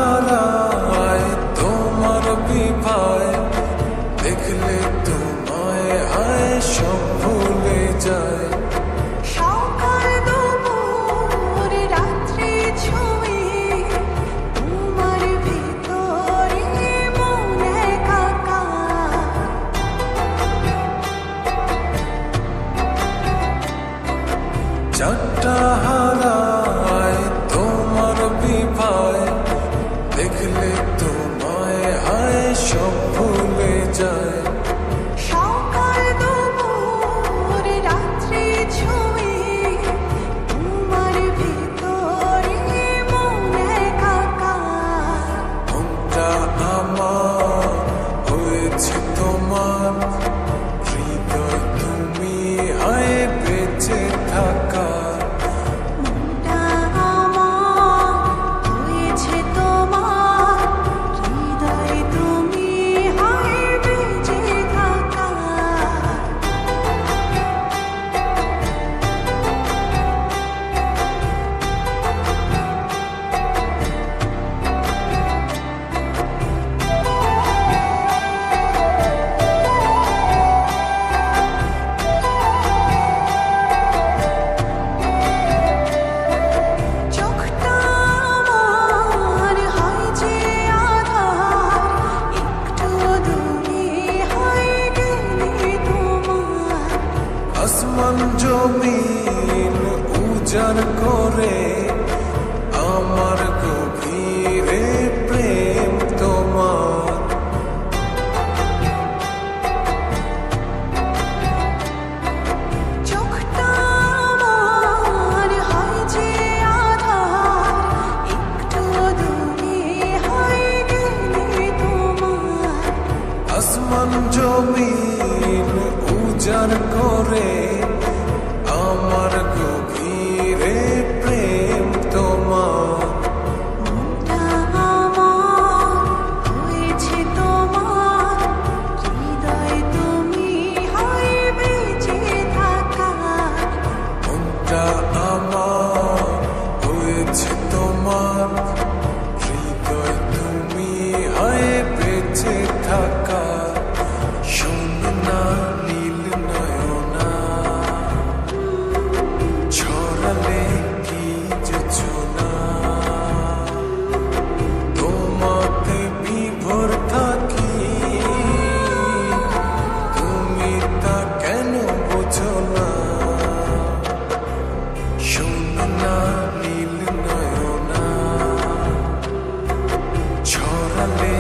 হারায় তোমার বিভায়, দেখলে তোমায় আয় সব ভুলে যায়। সকাল দুপুর রাত্রি ছুঁয়ে তোমার ভিতরে মন একাকার। চারটা হারায় তোমার বিভায়, দেখলে তোমায় আয় সব ভুলে যায়। সকাল দুপুর রাত্রি ছুঁয়ে তোমার ভিতরে মন একাকার। মনটা আমার হয়েছে তোমার, হৃদয় তুমি আয় বেঁচে থাকা। মনটা আমার হয়েছে তোমার, হৃদয় তুমি হয় বেঁচে থাকা। চোখটা আমার হয় যে আধার, একটু দূরে হয় গেলে তোমার। আসমান জমিন উজাড় করে আমার গভীরে প্রেম তোমার। চোখটা আমার হয় যে আধার, একটু দূরে হয় গেলে তোমার। আসমান জমিন উজাড় করে আমার গভীরে প্রেম তোমার। মনটা আমার হয়েছে তোমার, হৃদয় তুমি হয় বেঁচে থাকা। মনটা আমার হয়েছে তোমার, হৃদয় তুমি আয় বেঁচে থাকা। শোনো না নীল নয়না, ছড়ালে কি যোজনা, তোমাতে বিভোর থাকি, তুমি তা কেন বোঝো না। শোনো না নীল নয়না, ছড়ালে